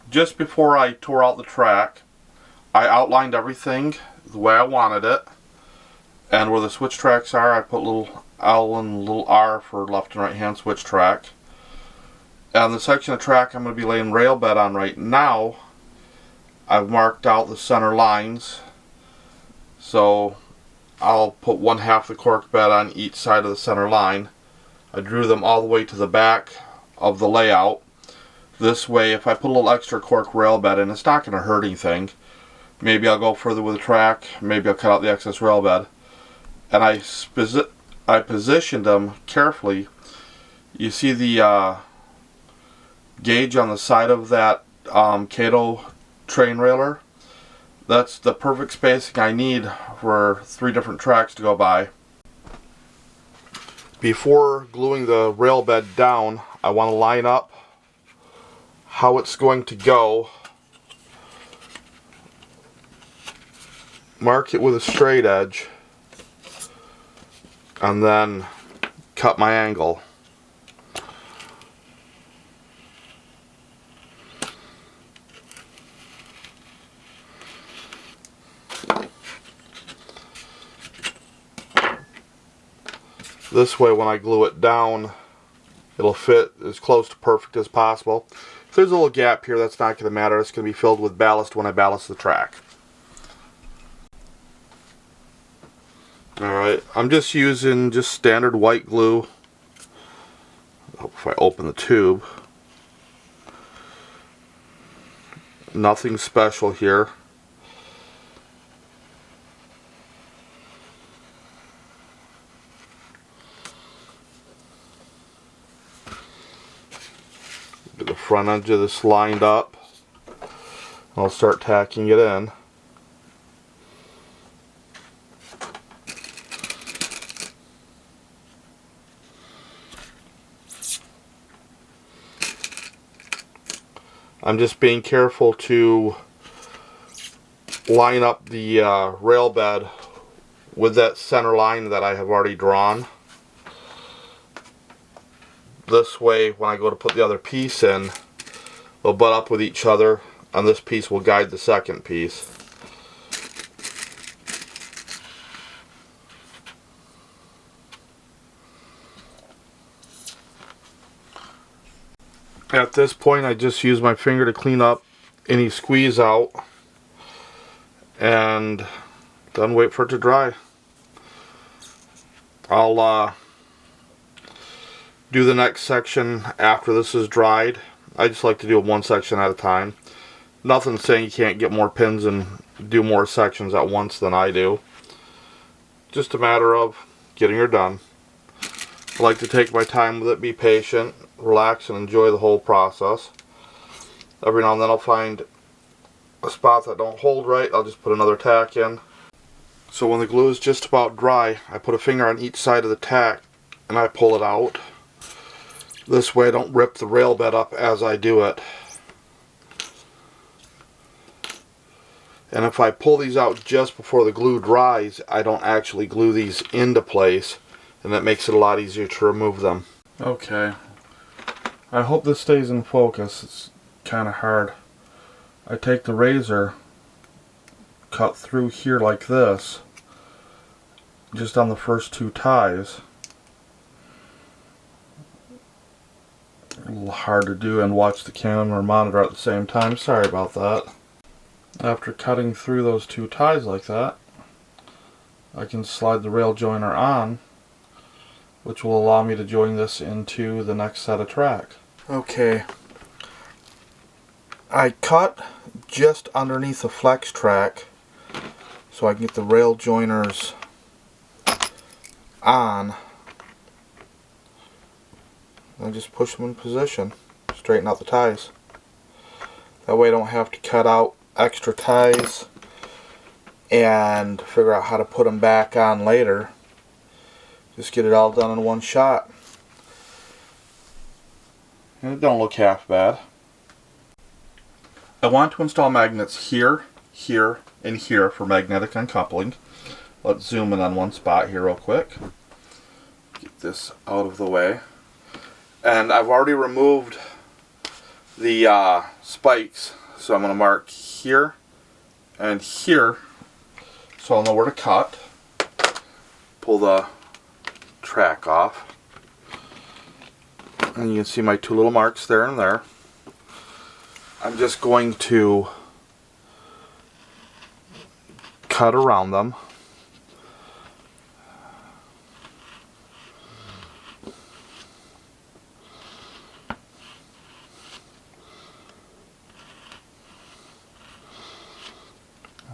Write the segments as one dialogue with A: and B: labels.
A: just before I tore out the track, I outlined everything the way I wanted it. And where the switch tracks are, I put little L and little R for left and right hand switch track. And the section of track I'm going to be laying rail bed on right now, I've marked out the center lines. So I'll put 1/2 the cork bed on each side of the center line. I drew them all the way to the back of the layout. This way, if I put a little extra cork rail bed in, it's not going to hurt anything. Maybe I'll go further with the track, maybe I'll cut out the excess rail bed. And I positioned them carefully. You see the gauge on the side of that Kato train railer? That's the perfect spacing I need for 3 different tracks to go by. Before gluing the rail bed down, I want to line up how it's going to go. Mark it with a straight edge, and then cut my angle. This way, when I glue it down, it'll fit as close to perfect as possible. If there's a little gap here, that's not going to matter. It's going to be filled with ballast when I ballast the track. Alright, I'm just using standard white glue. I hope if I open the tube. Nothing special here. Get the front edge of this lined up. I'll start tacking it in. I'm just being careful to line up the rail bed with that center line that I have already drawn. This way, when I go to put the other piece in, they'll butt up with each other, and this piece will guide the second piece. At this point, I just use my finger to clean up any squeeze out, and then wait for it to dry. I'll do the next section after this is dried. I just like to do it one section at a time. Nothing saying you can't get more pins and do more sections at once than I do. Just a matter of getting her done. I like to take my time with it, be patient, relax, and enjoy the whole process. Every now and then I'll find a spot that don't hold right. I'll just put another tack in. So when the glue is just about dry, I put a finger on each side of the tack and I pull it out. This way I don't rip the rail bed up as I do it. And if I pull these out just before the glue dries, I don't actually glue these into place, and that makes it a lot easier to remove them. Okay, I hope this stays in focus. It's kind of hard. I take the razor, cut through here like this, just on the first 2 ties. A little hard to do and watch the camera or monitor at the same time. Sorry about that. After cutting through those 2 ties like that, I can slide the rail joiner on, which will allow me to join this into the next set of track. Okay, I cut just underneath the flex track so I can get the rail joiners on. And just push them in position, straighten out the ties. That way I don't have to cut out extra ties and figure out how to put them back on later. Just get it all done in one shot. And it don't look half bad. I want to install magnets here, here, and here for magnetic uncoupling. Let's zoom in on one spot here real quick. Get this out of the way. And I've already removed the spikes. So I'm going to mark here and here so I'll know where to cut. Pull the track off. And you can see my two little marks there and there. I'm just going to cut around them.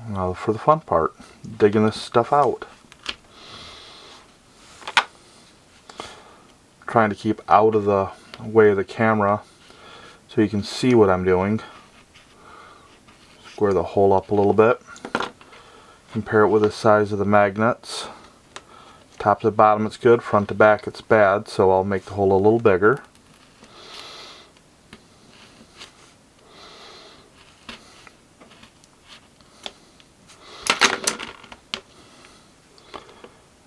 A: Now for the fun part, digging this stuff out. Trying to keep out of the way of the camera so you can see what I'm doing. Square the hole up a little bit. Compare it with the size of the magnets. Top to bottom it's good, front to back it's bad, so I'll make the hole a little bigger.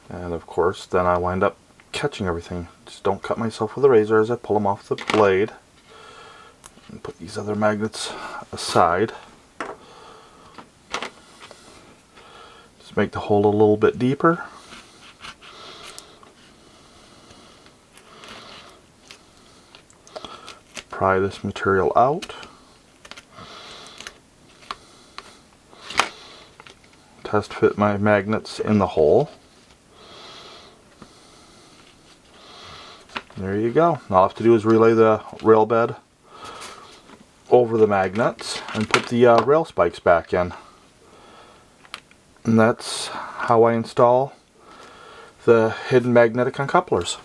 A: And of course, then I wind up catching everything. Just don't cut myself with a razor as I pull them off the blade. And put these other magnets aside. Just make the hole a little bit deeper. Pry this material out. Test fit my magnets in the hole. There you go. All I have to do is relay the rail bed over the magnets and put the rail spikes back in. And that's how I install the hidden magnetic uncouplers.